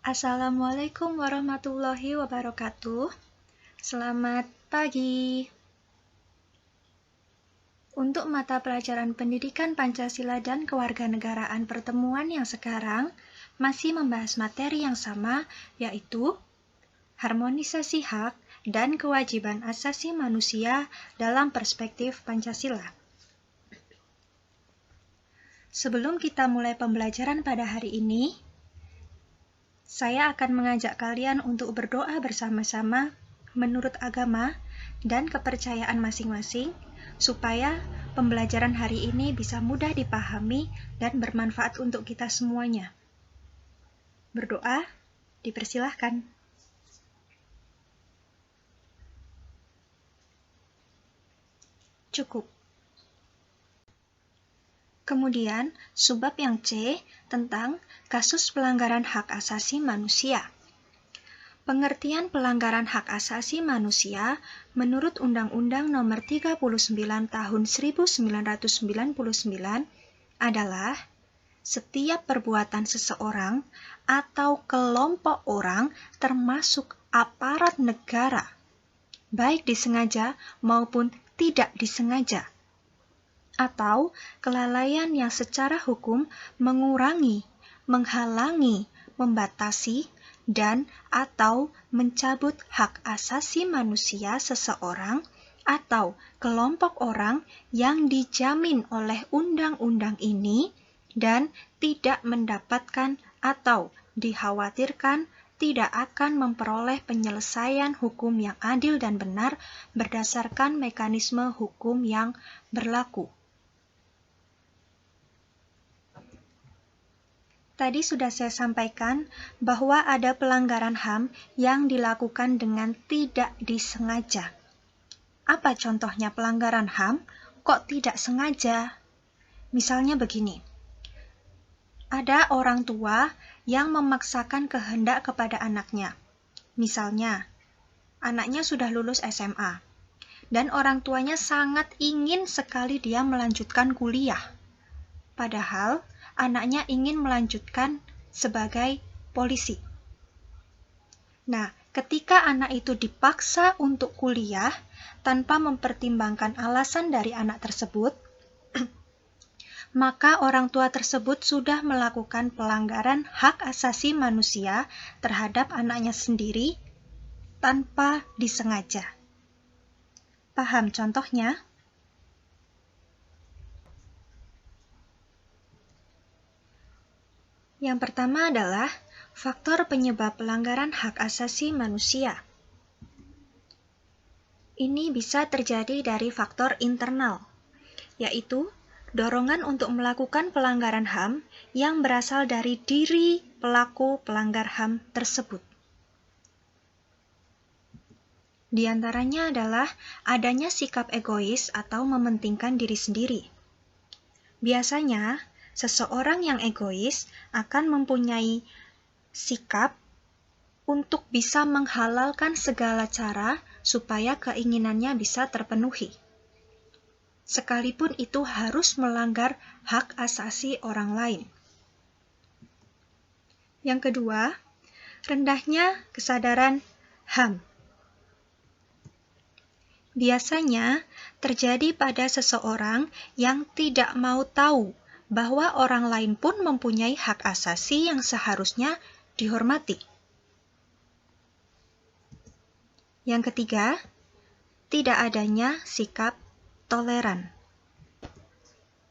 Assalamualaikum warahmatullahi wabarakatuh. Selamat pagi. Untuk mata pelajaran Pendidikan Pancasila dan Kewarganegaraan pertemuan yang sekarang masih membahas materi yang sama, yaitu harmonisasi hak dan kewajiban asasi manusia dalam perspektif Pancasila. Sebelum kita mulai pembelajaran pada hari ini, saya akan mengajak kalian untuk berdoa bersama-sama menurut agama dan kepercayaan masing-masing, supaya pembelajaran hari ini bisa mudah dipahami dan bermanfaat untuk kita semuanya. Berdoa, dipersilahkan. Cukup. Kemudian, subbab yang C tentang kasus pelanggaran hak asasi manusia. Pengertian pelanggaran hak asasi manusia menurut Undang-Undang Nomor 39 Tahun 1999 adalah setiap perbuatan seseorang atau kelompok orang termasuk aparat negara, baik disengaja maupun tidak disengaja, atau kelalaian yang secara hukum mengurangi, menghalangi, membatasi, dan atau mencabut hak asasi manusia seseorang atau kelompok orang yang dijamin oleh undang-undang ini dan tidak mendapatkan atau dikhawatirkan tidak akan memperoleh penyelesaian hukum yang adil dan benar berdasarkan mekanisme hukum yang berlaku. Tadi sudah saya sampaikan bahwa ada pelanggaran HAM yang dilakukan dengan tidak disengaja. Apa contohnya pelanggaran HAM kok tidak sengaja? Misalnya begini, ada orang tua yang memaksakan kehendak kepada anaknya. Misalnya, anaknya sudah lulus SMA, dan orang tuanya sangat ingin sekali dia melanjutkan kuliah. Padahal, anaknya ingin melanjutkan sebagai polisi. Nah, ketika anak itu dipaksa untuk kuliah tanpa mempertimbangkan alasan dari anak tersebut, maka orang tua tersebut sudah melakukan pelanggaran hak asasi manusia terhadap anaknya sendiri tanpa disengaja. Paham contohnya? Yang pertama adalah faktor penyebab pelanggaran hak asasi manusia. Ini bisa terjadi dari faktor internal, yaitu dorongan untuk melakukan pelanggaran HAM yang berasal dari diri pelaku pelanggar HAM tersebut. Di antaranya adalah adanya sikap egois atau mementingkan diri sendiri. Biasanya, seseorang yang egois akan mempunyai sikap untuk bisa menghalalkan segala cara supaya keinginannya bisa terpenuhi, sekalipun itu harus melanggar hak asasi orang lain. Yang kedua, rendahnya kesadaran HAM. Biasanya terjadi pada seseorang yang tidak mau tahu bahwa orang lain pun mempunyai hak asasi yang seharusnya dihormati. Yang ketiga, tidak adanya sikap toleran.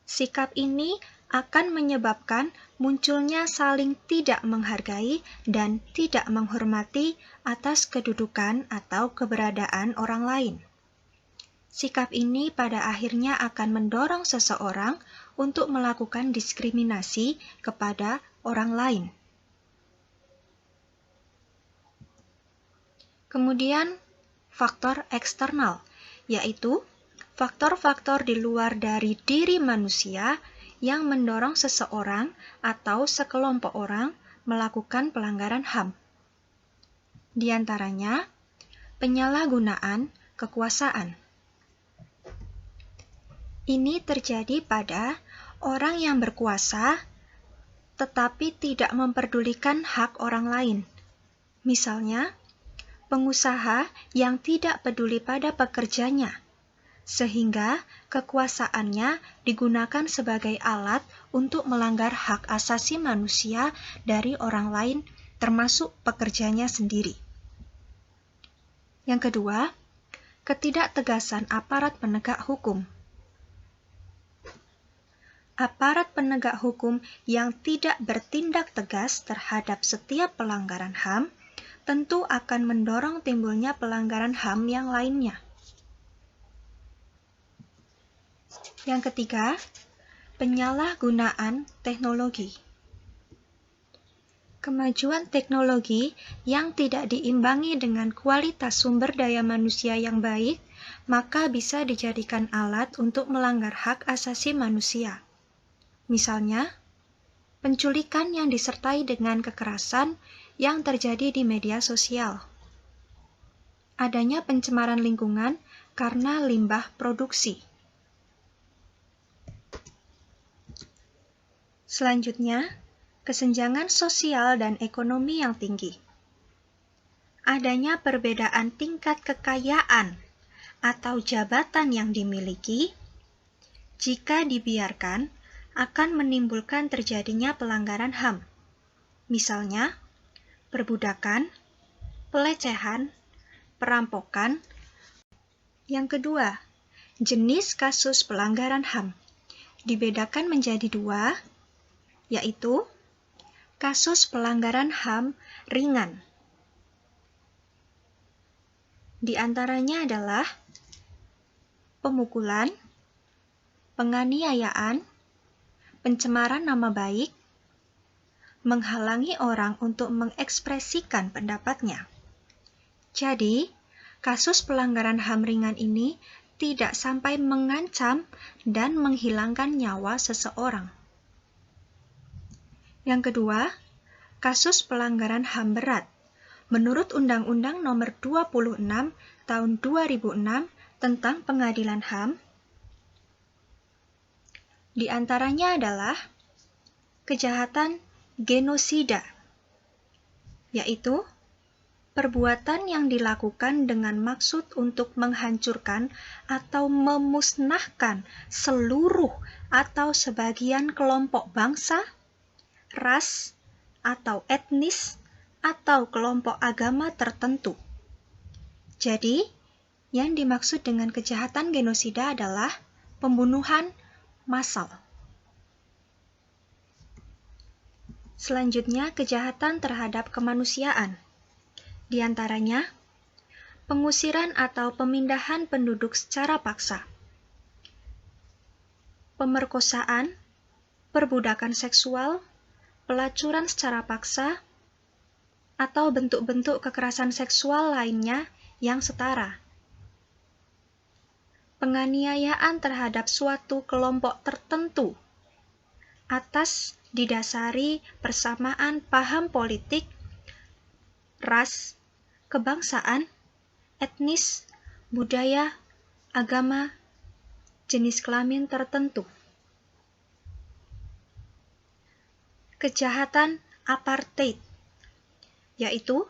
Sikap ini akan menyebabkan munculnya saling tidak menghargai dan tidak menghormati atas kedudukan atau keberadaan orang lain. Sikap ini pada akhirnya akan mendorong seseorang untuk melakukan diskriminasi kepada orang lain. Kemudian, faktor eksternal, yaitu faktor-faktor di luar dari diri manusia yang mendorong seseorang atau sekelompok orang melakukan pelanggaran HAM. Di antaranya, penyalahgunaan kekuasaan. Ini terjadi pada orang yang berkuasa tetapi tidak memperdulikan hak orang lain. Misalnya, pengusaha yang tidak peduli pada pekerjanya, sehingga kekuasaannya digunakan sebagai alat untuk melanggar hak asasi manusia dari orang lain, termasuk pekerjanya sendiri. Yang kedua, ketidaktegasan aparat penegak hukum. Aparat penegak hukum yang tidak bertindak tegas terhadap setiap pelanggaran HAM tentu akan mendorong timbulnya pelanggaran HAM yang lainnya. Yang ketiga, penyalahgunaan teknologi. Kemajuan teknologi yang tidak diimbangi dengan kualitas sumber daya manusia yang baik, maka bisa dijadikan alat untuk melanggar hak asasi manusia. Misalnya, penculikan yang disertai dengan kekerasan yang terjadi di media sosial. Adanya pencemaran lingkungan karena limbah produksi. Selanjutnya, kesenjangan sosial dan ekonomi yang tinggi. Adanya perbedaan tingkat kekayaan atau jabatan yang dimiliki, jika dibiarkan, akan menimbulkan terjadinya pelanggaran HAM. Misalnya, perbudakan, pelecehan, perampokan. Yang kedua, jenis kasus pelanggaran HAM dibedakan menjadi dua, yaitu kasus pelanggaran HAM ringan. Di antaranya adalah pemukulan, penganiayaan, pencemaran nama baik, menghalangi orang untuk mengekspresikan pendapatnya. Jadi, kasus pelanggaran HAM ringan ini tidak sampai mengancam dan menghilangkan nyawa seseorang. Yang kedua, kasus pelanggaran HAM berat. Menurut Undang-Undang Nomor 26 Tahun 2006 tentang Pengadilan HAM, di antaranya adalah kejahatan genosida, yaitu perbuatan yang dilakukan dengan maksud untuk menghancurkan atau memusnahkan seluruh atau sebagian kelompok bangsa, ras, atau etnis, atau kelompok agama tertentu. Jadi, yang dimaksud dengan kejahatan genosida adalah pembunuhan massal. Selanjutnya, kejahatan terhadap kemanusiaan. Di antaranya, pengusiran atau pemindahan penduduk secara paksa, pemerkosaan, perbudakan seksual, pelacuran secara paksa, atau bentuk-bentuk kekerasan seksual lainnya yang setara. Penganiayaan terhadap suatu kelompok tertentu atas didasari persamaan paham politik, ras, kebangsaan, etnis, budaya, agama, jenis kelamin tertentu. Kejahatan apartheid, yaitu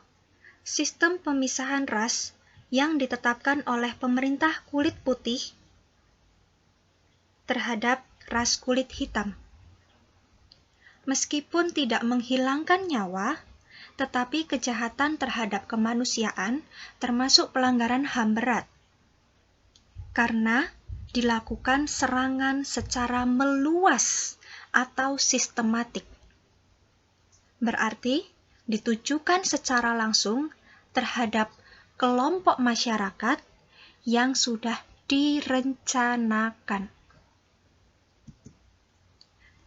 sistem pemisahan ras yang ditetapkan oleh pemerintah kulit putih terhadap ras kulit hitam. Meskipun tidak menghilangkan nyawa, tetapi kejahatan terhadap kemanusiaan termasuk pelanggaran HAM berat, karena dilakukan serangan secara meluas atau sistematik. Berarti ditujukan secara langsung terhadap kelompok masyarakat yang sudah direncanakan.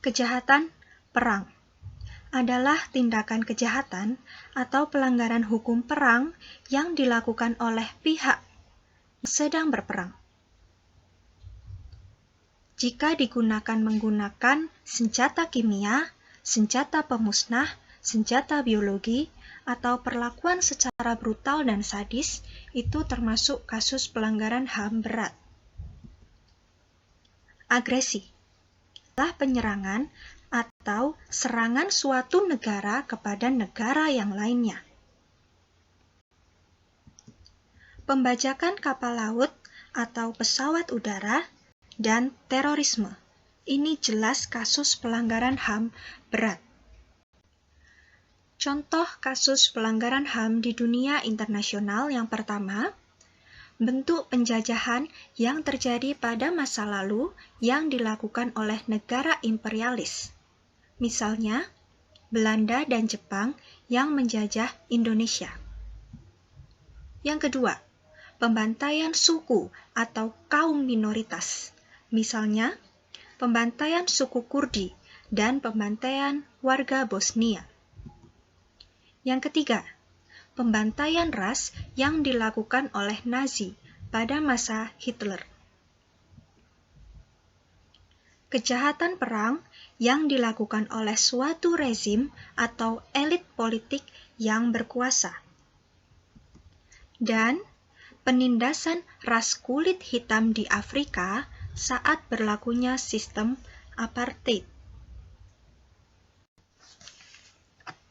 Kejahatan perang adalah tindakan kejahatan atau pelanggaran hukum perang yang dilakukan oleh pihak sedang berperang. Jika menggunakan senjata kimia, senjata pemusnah, senjata biologi, atau perlakuan secara brutal dan sadis, itu termasuk kasus pelanggaran HAM berat. Agresi adalah penyerangan atau serangan suatu negara kepada negara yang lainnya. Pembajakan kapal laut atau pesawat udara, dan terorisme. Ini jelas kasus pelanggaran HAM berat. Contoh kasus pelanggaran HAM di dunia internasional yang pertama, bentuk penjajahan yang terjadi pada masa lalu yang dilakukan oleh negara imperialis. Misalnya, Belanda dan Jepang yang menjajah Indonesia. Yang kedua, pembantaian suku atau kaum minoritas. Misalnya, pembantaian suku Kurdi dan pembantaian warga Bosnia. Yang ketiga, pembantaian ras yang dilakukan oleh Nazi pada masa Hitler. Kejahatan perang yang dilakukan oleh suatu rezim atau elit politik yang berkuasa. Dan penindasan ras kulit hitam di Afrika saat berlakunya sistem apartheid.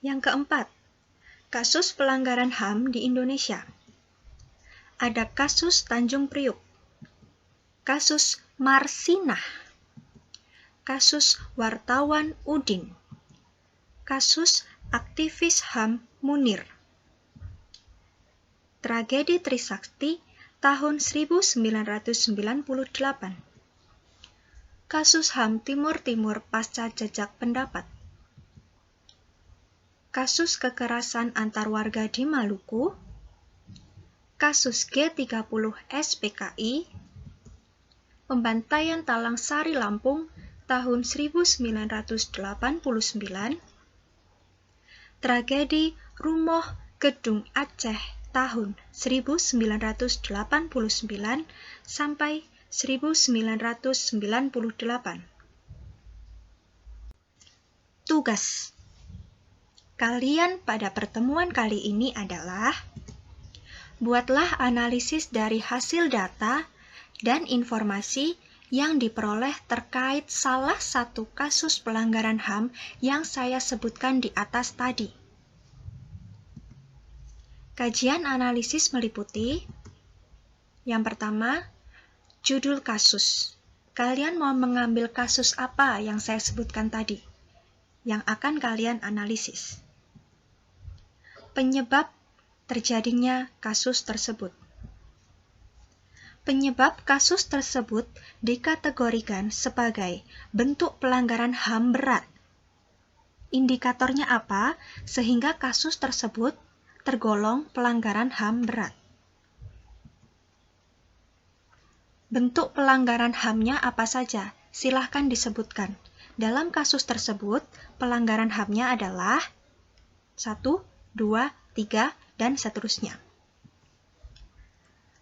Yang keempat, kasus pelanggaran HAM di Indonesia. Ada kasus Tanjung Priuk, kasus Marsinah, kasus wartawan Udin, kasus aktivis HAM Munir, tragedi Trisakti tahun 1998, kasus HAM Timur Timur pasca jejak pendapat, kasus kekerasan antar warga di Maluku, kasus G30 SPKI, pembantaian Talang Sari Lampung tahun 1989, tragedi Rumoh Gedung Aceh tahun 1989 sampai 1998. Tugas kalian pada pertemuan kali ini adalah buatlah analisis dari hasil data dan informasi yang diperoleh terkait salah satu kasus pelanggaran HAM yang saya sebutkan di atas tadi. Kajian analisis meliputi yang pertama, judul kasus. Kalian mau mengambil kasus apa yang saya sebutkan tadi, yang akan kalian analisis. Penyebab terjadinya kasus tersebut. Penyebab kasus tersebut dikategorikan sebagai bentuk pelanggaran HAM berat. Indikatornya apa sehingga kasus tersebut tergolong pelanggaran HAM berat? Bentuk pelanggaran HAM-nya apa saja? Silahkan disebutkan. Dalam kasus tersebut, pelanggaran HAM-nya adalah 1, 2, 3, dan seterusnya.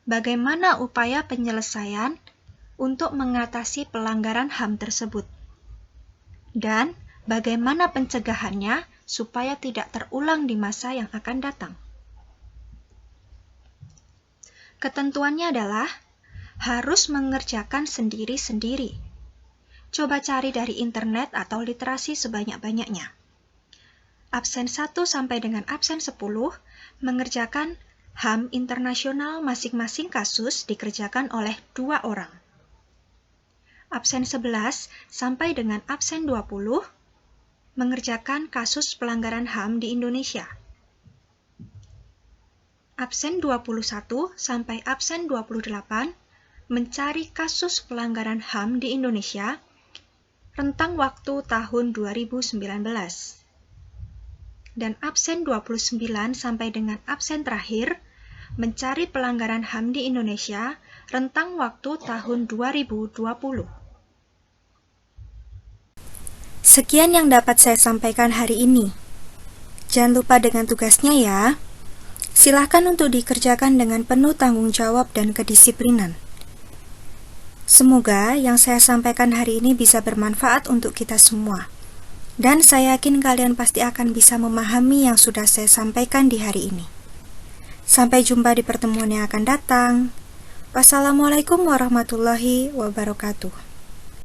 Bagaimana upaya penyelesaian untuk mengatasi pelanggaran HAM tersebut? Dan bagaimana pencegahannya supaya tidak terulang di masa yang akan datang? Ketentuannya adalah harus mengerjakan sendiri-sendiri. Coba cari dari internet atau literasi sebanyak-banyaknya. Absen 1 sampai dengan absen 10 mengerjakan HAM internasional masing-masing kasus dikerjakan oleh 2 orang. Absen 11 sampai dengan absen 20 mengerjakan kasus pelanggaran HAM di Indonesia. Absen 21 sampai absen 28 mencari kasus pelanggaran HAM di Indonesia rentang waktu tahun 2019. Dan absen 29 sampai dengan absen terakhir mencari pelanggaran HAM di Indonesia rentang waktu tahun 2020. Sekian yang dapat saya sampaikan hari ini. Jangan lupa dengan tugasnya ya. Silahkan untuk dikerjakan dengan penuh tanggung jawab dan kedisiplinan. Semoga yang saya sampaikan hari ini bisa bermanfaat untuk kita semua. Dan saya yakin kalian pasti akan bisa memahami yang sudah saya sampaikan di hari ini. Sampai jumpa di pertemuan yang akan datang. Wassalamualaikum warahmatullahi wabarakatuh.